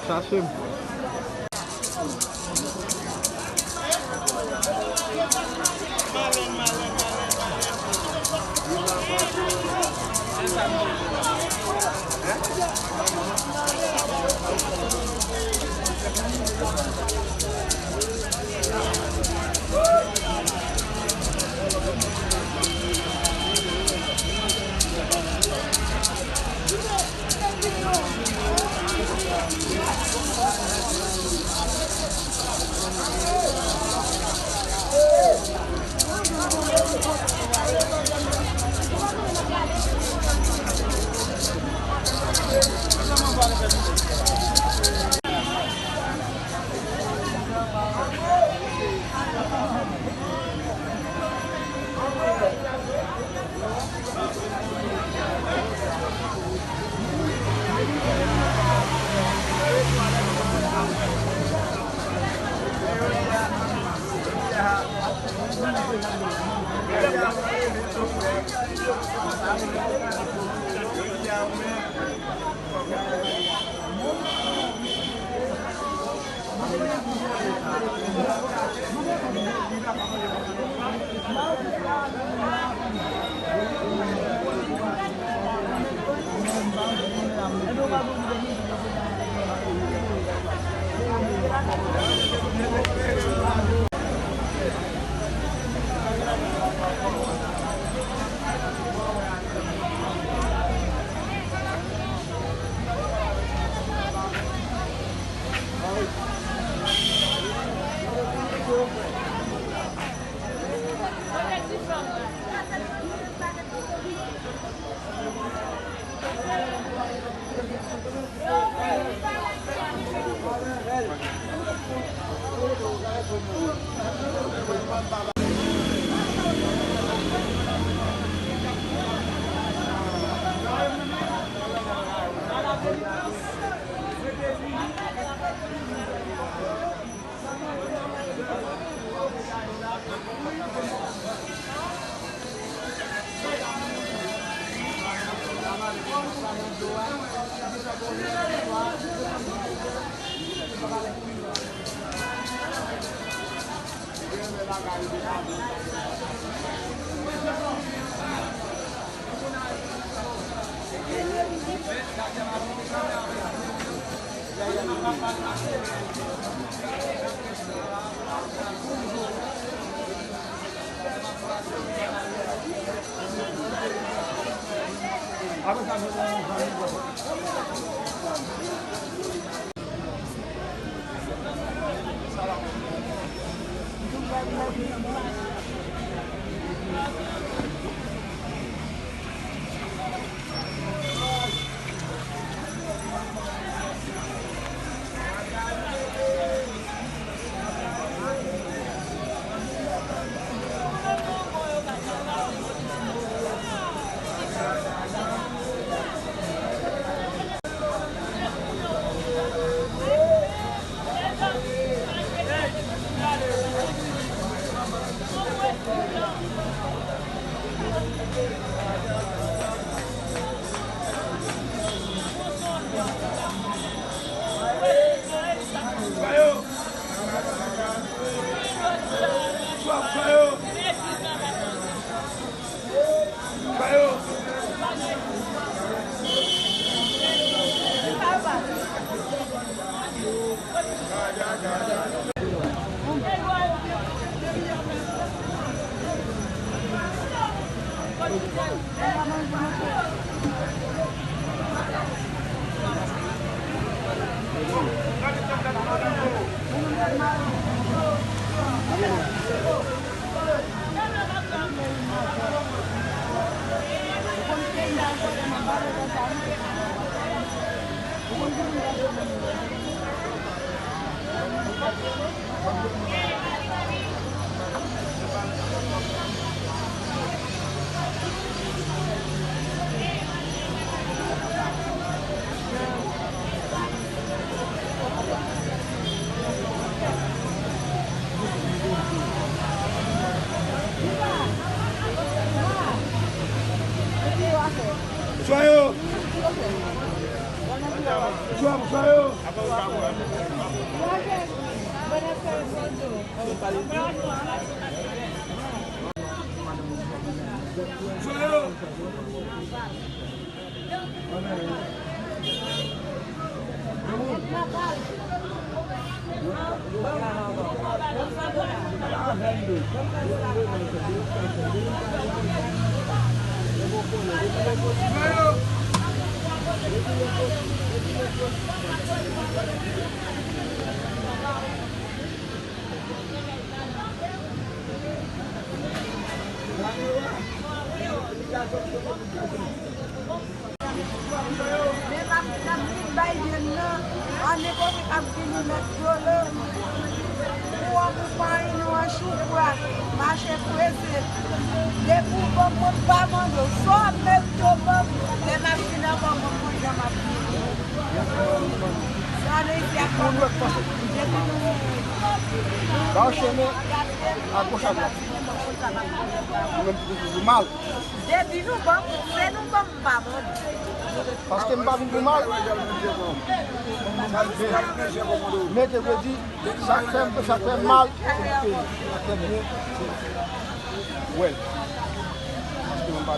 J'assume. Joyeux. Dá o chame a coxa mal. Debi no banco, você não vamos Parce que m'a vu mal. Mais je veux dire, ça fait mal. Ouais. Parce que m'a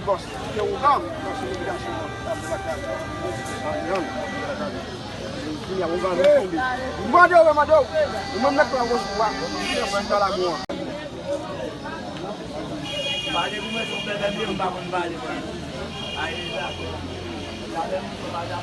Bos, eu não, nossa ligação tinha um grande Madeu, o meu neto lá vou lá, vai estar lá boa. Vale começou a pegar mesmo da vale. Aí já demos trabalhar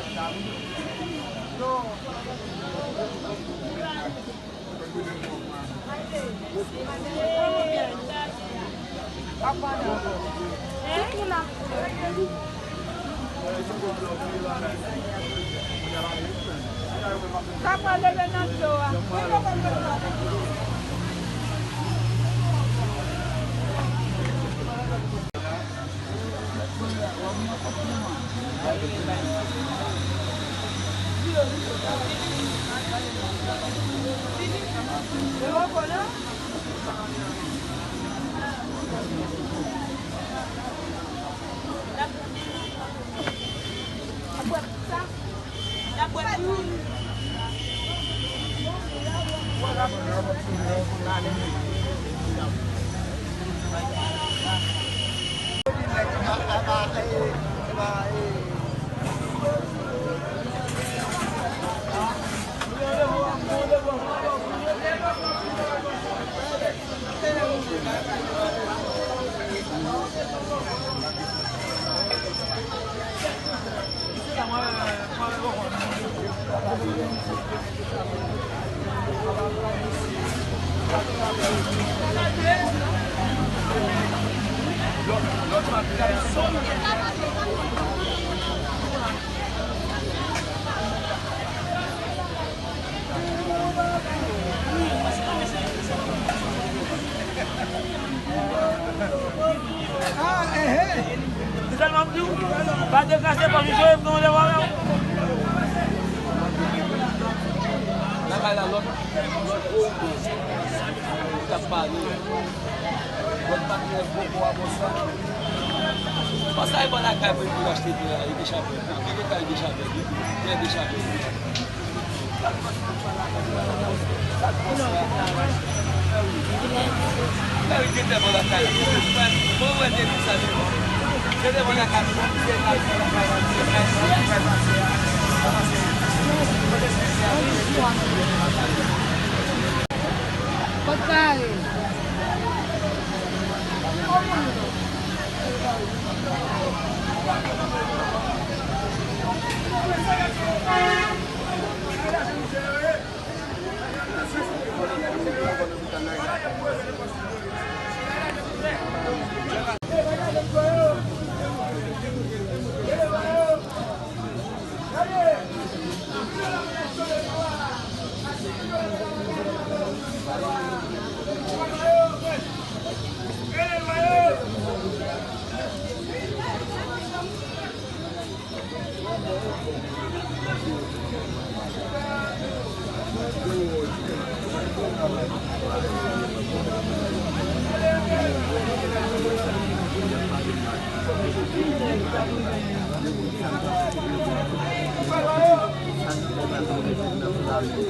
Vai ter que ser para mim, não levar não. Vai lá logo. Tá parindo. Vou bater pouco a moça. Passa aí para cá para eu gastar aí deixar ver. Fica aí deixar ver. Quer deixar ver. Não entende a bola cara. Vamos ver ele sabe. Você levou na casa, você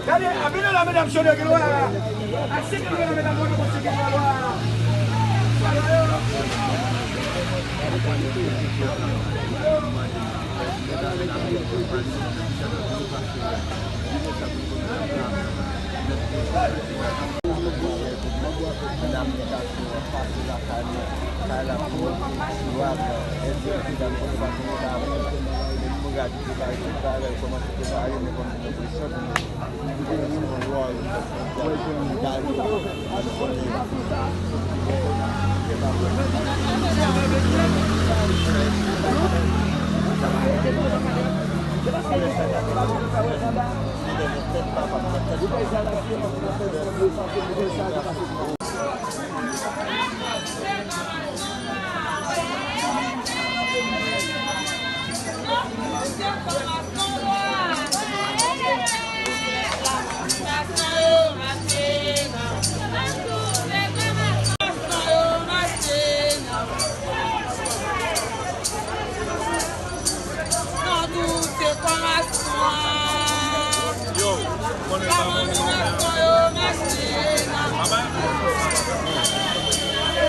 Regardez, amenez la mesdames sur le gloire. Assez que la mesdames sur le gloire.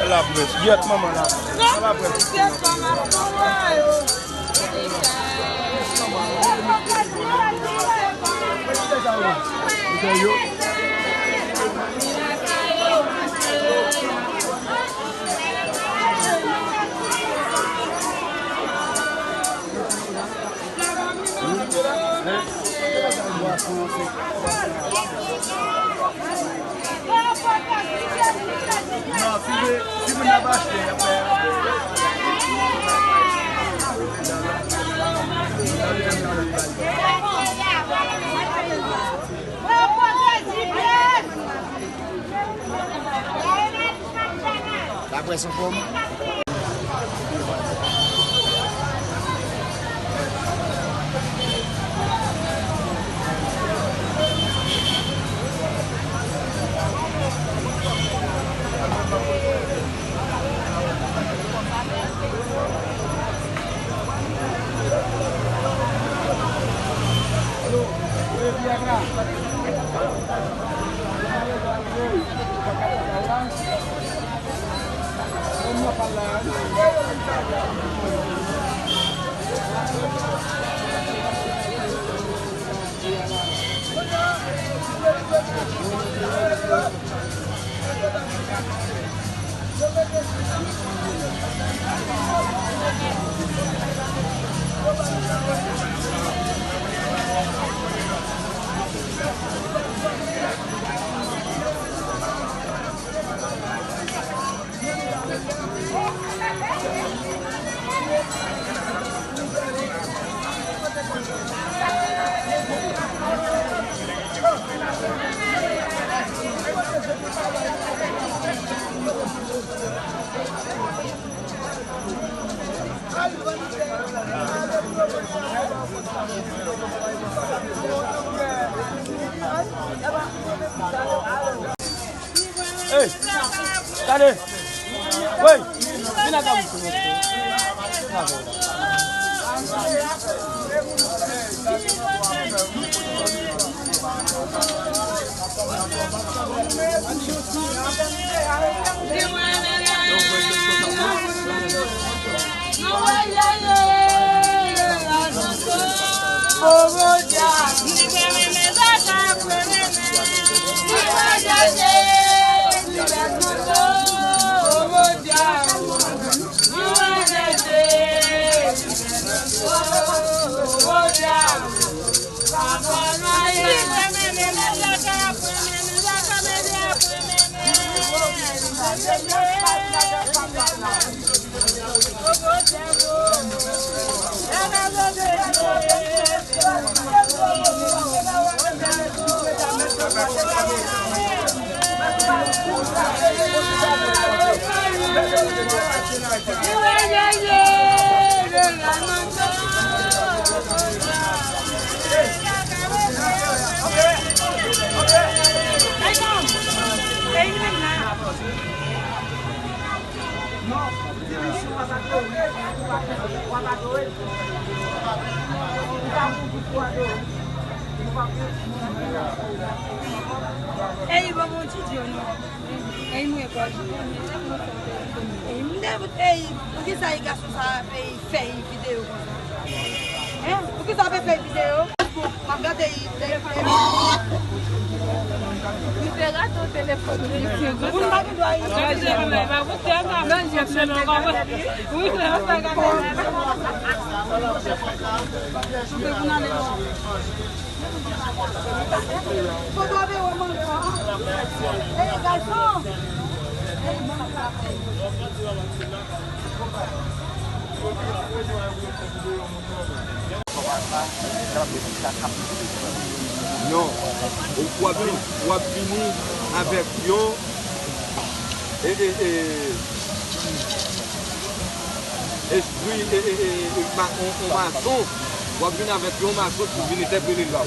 La presse, yet maman la presse. Non, si vous n'avez pas acheté, la presse en forme. Hey, allez. Oui, viens à Ei, vamos te dizer, não. Ei, mulher, pode. Ei, por que sair gastou sabe feio vídeo? É? Por que sabe feio vídeo? Magada aí, Me pegar teu telefone. Não vai me doar aí. Mas você é uma grande você não vai. Muito não vai pegar. Vou doar meu amor. Ei, garçom. Non, ou fini avec yo esprit on maçon, ou fini avec yo maçon pour venir interpeller là.